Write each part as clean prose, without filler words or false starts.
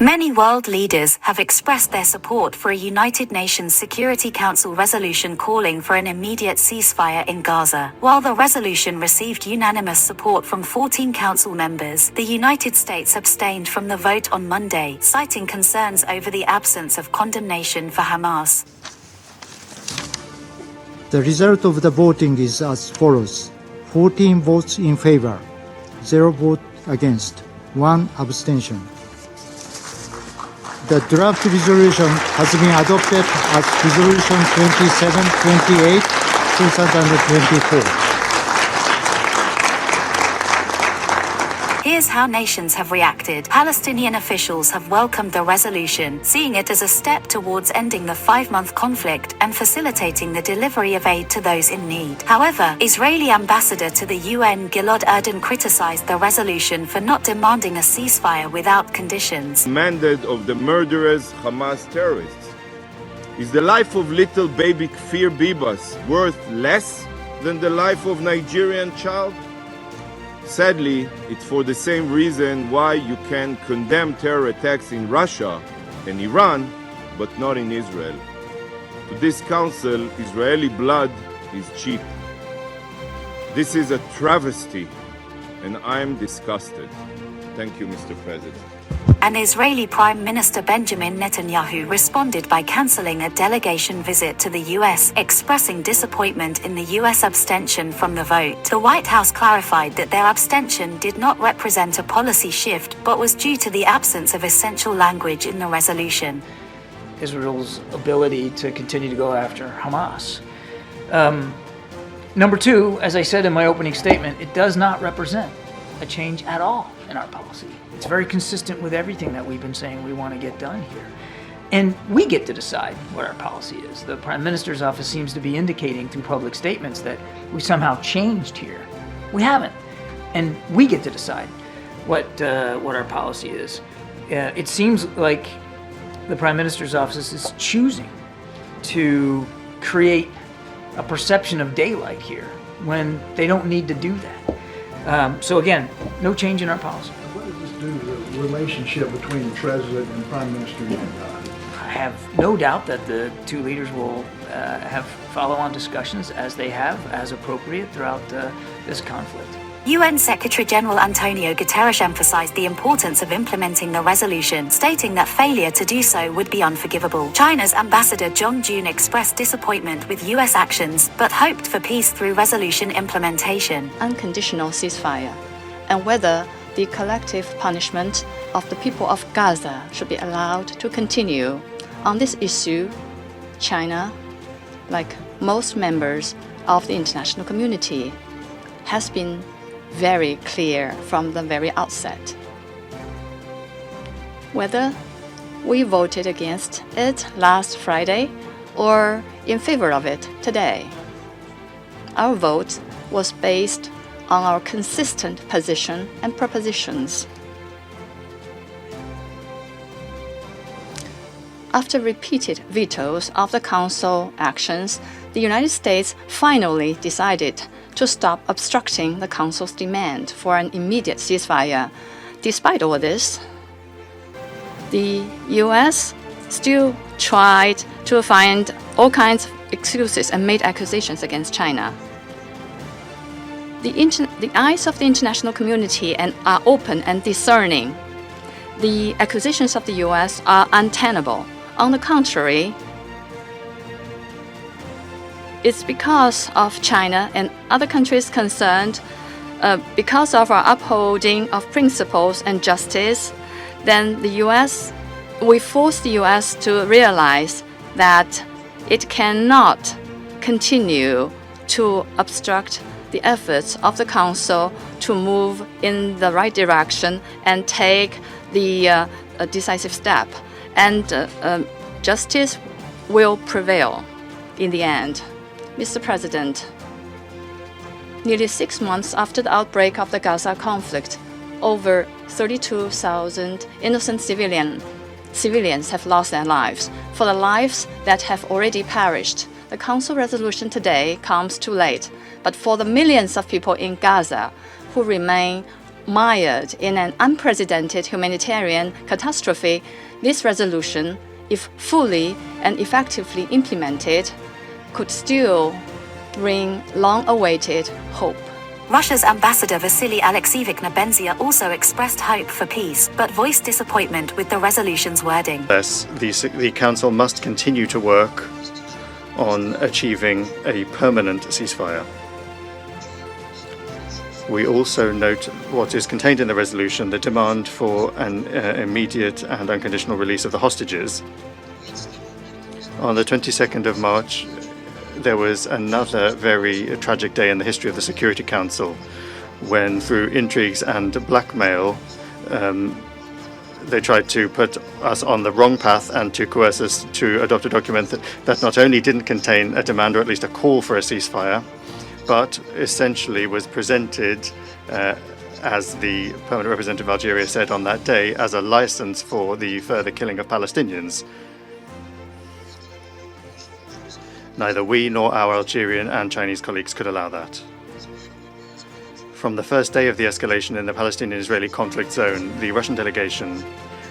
Many world leaders have expressed their support for a United Nations Security Council resolution calling for an immediate ceasefire in Gaza. While the resolution received unanimous support from 14 council members, the United States abstained from the vote on Monday, citing concerns over the absence of condemnation for Hamas. The result of the voting is as follows: 14 votes in favor, 0 vote against, 1 abstention. The draft resolution has been adopted as Resolution 2728, 2024. Here's how nations have reacted. Palestinian officials have welcomed the resolution, seeing it as a step towards ending the 5-month conflict and facilitating the delivery of aid to those in need. However, Israeli ambassador to the UN Gilad Erdan criticized the resolution for not demanding a ceasefire without conditions. Mandate of the murderous Hamas terrorists. Is the life of little baby Kfir Bibas worth less than the life of Nigerian child? Sadly, it's for the same reason why you can condemn terror attacks in Russia and Iran, but not in Israel. To this council, Israeli blood is cheap. This is a travesty, and I'm disgusted. Thank you, Mr. President. And Israeli Prime Minister Benjamin Netanyahu responded by cancelling a delegation visit to the US, expressing disappointment in the US abstention from the vote. The White House clarified that their abstention did not represent a policy shift, but was due to the absence of essential language in the resolution. Israel's ability to continue to go after Hamas. Number two, as I said in my opening statement, it does not represent a change at all in our policy. It's very consistent with everything that we've been saying we want to get done here. And we get to decide what our policy is. The Prime Minister's office seems to be indicating through public statements that we somehow changed here. We haven't. And we get to decide what our policy is. It seems like the Prime Minister's office is choosing to create a perception of daylight here when they don't need to do that. So again, no change in our policy. What does this do to the relationship between the President and Prime Minister? I have no doubt that the two leaders will have follow-on discussions as they have, as appropriate, throughout this conflict. UN Secretary-General Antonio Guterres emphasized the importance of implementing the resolution, stating that failure to do so would be unforgivable. China's Ambassador Zhong Jun expressed disappointment with US actions, but hoped for peace through resolution implementation. Unconditional ceasefire, and whether the collective punishment of the people of Gaza should be allowed to continue. On this issue, China, like most members of the international community, has been very clear from the very outset. Whether we voted against it last Friday or in favor of it today, our vote was based on our consistent position and propositions. After repeated vetoes of the Council actions, the United States finally decided to stop obstructing the Council's demand for an immediate ceasefire. Despite all this, the U.S. still tried to find all kinds of excuses and made accusations against China. The eyes of the international community are open and discerning. The accusations of the U.S. are untenable. On the contrary, it's because of China and other countries concerned, because of our upholding of principles and justice, then we force the U.S. to realize that it cannot continue to obstruct the efforts of the Council to move in the right direction and take the decisive step. And justice will prevail in the end. Mr. President, nearly 6 months after the outbreak of the Gaza conflict, over 32,000 innocent civilians have lost their lives. For the lives that have already perished, the Council resolution today comes too late. But for the millions of people in Gaza who remain mired in an unprecedented humanitarian catastrophe, this resolution, if fully and effectively implemented, could still bring long-awaited hope. Russia's ambassador Vasily Alexievich Nebenzia also expressed hope for peace, but voiced disappointment with the resolution's wording. Thus, the Council must continue to work on achieving a permanent ceasefire. We also note what is contained in the resolution, the demand for an immediate and unconditional release of the hostages. On the 22nd of March, there was another very tragic day in the history of the Security Council when, through intrigues and blackmail, they tried to put us on the wrong path and to coerce us to adopt a document that not only didn't contain a demand or at least a call for a ceasefire, but essentially was presented, as the permanent representative of Algeria said on that day, as a license for the further killing of Palestinians. Neither we nor our Algerian and Chinese colleagues could allow that. From the first day of the escalation in the Palestinian-Israeli conflict zone, the Russian delegation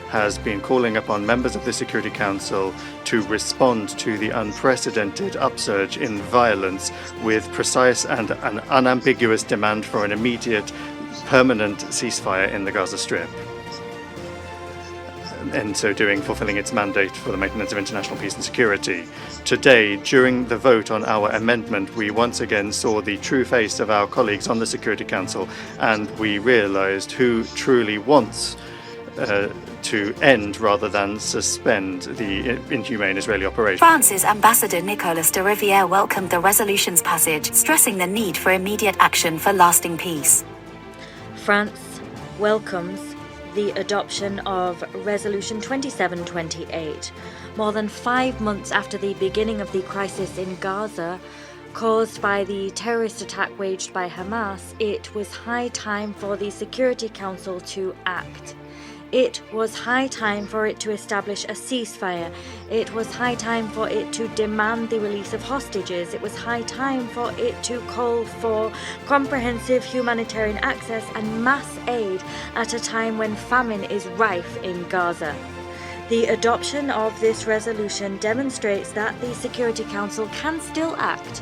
has been calling upon members of the Security Council to respond to the unprecedented upsurge in violence with precise and an unambiguous demand for an immediate, permanent ceasefire in the Gaza Strip. In so doing, fulfilling its mandate for the maintenance of international peace and security. Today, during the vote on our amendment, we once again saw the true face of our colleagues on the Security Council, and we realized who truly wants to end rather than suspend the inhumane Israeli operation. France's ambassador Nicolas de Rivière welcomed the resolution's passage, stressing the need for immediate action for lasting peace. France welcomes the adoption of Resolution 2728. More than 5 months after the beginning of the crisis in Gaza, caused by the terrorist attack waged by Hamas, it was high time for the Security Council to act. It was high time for it to establish a ceasefire. It was high time for it to demand the release of hostages. It was high time for it to call for comprehensive humanitarian access and mass aid at a time when famine is rife in Gaza. The adoption of this resolution demonstrates that the Security Council can still act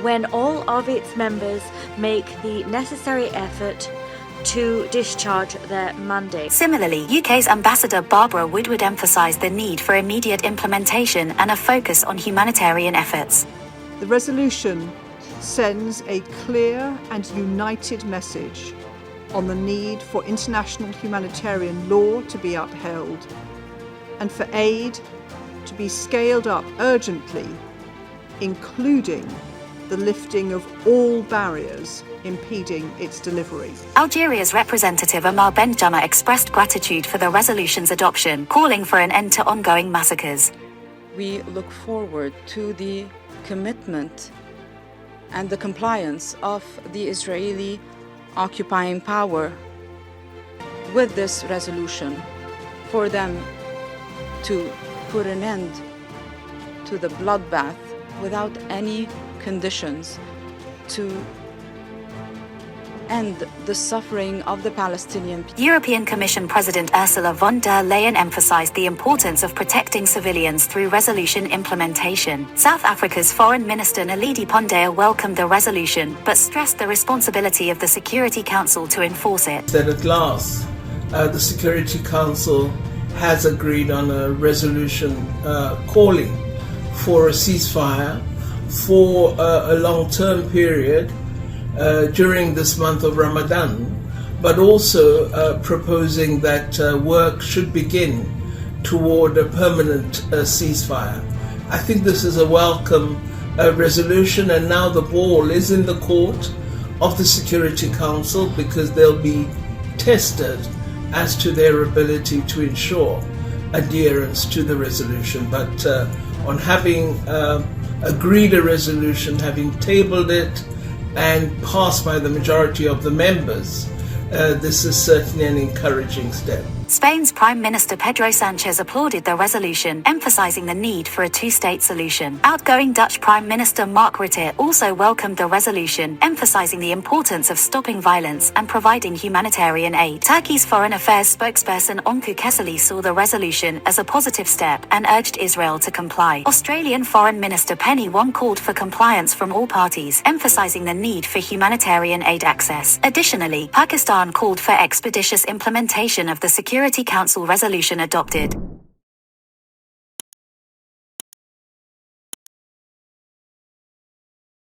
when all of its members make the necessary effort to discharge their mandate. Similarly, UK's Ambassador Barbara Woodward emphasised the need for immediate implementation and a focus on humanitarian efforts. The resolution sends a clear and united message on the need for international humanitarian law to be upheld and for aid to be scaled up urgently, including the lifting of all barriers impeding its delivery. Algeria's representative Amar Benjama expressed gratitude for the resolution's adoption, calling for an end to ongoing massacres. We look forward to the commitment and the compliance of the Israeli occupying power with this resolution for them to put an end to the bloodbath without any conditions, to end the suffering of the Palestinian people. European Commission President Ursula von der Leyen emphasized the importance of protecting civilians through resolution implementation. South Africa's Foreign Minister Naledi Pandya welcomed the resolution, but stressed the responsibility of the Security Council to enforce it. That at last, the Security Council has agreed on a resolution calling for a ceasefire for a long-term period during this month of Ramadan, but also proposing that work should begin toward a permanent ceasefire. I think this is a welcome resolution, and now the ball is in the court of the Security Council because they'll be tested as to their ability to ensure adherence to the resolution. But on having agreed a resolution, having tabled it and passed by the majority of the members, this is certainly an encouraging step. Spain's Prime Minister Pedro Sanchez applauded the resolution, emphasizing the need for a two-state solution. Outgoing Dutch Prime Minister Mark Rutte also welcomed the resolution, emphasizing the importance of stopping violence and providing humanitarian aid. Turkey's Foreign Affairs spokesperson Onku Keseli saw the resolution as a positive step and urged Israel to comply. Australian Foreign Minister Penny Wong called for compliance from all parties, emphasizing the need for humanitarian aid access. Additionally, Pakistan called for expeditious implementation of the Security Council resolution adopted.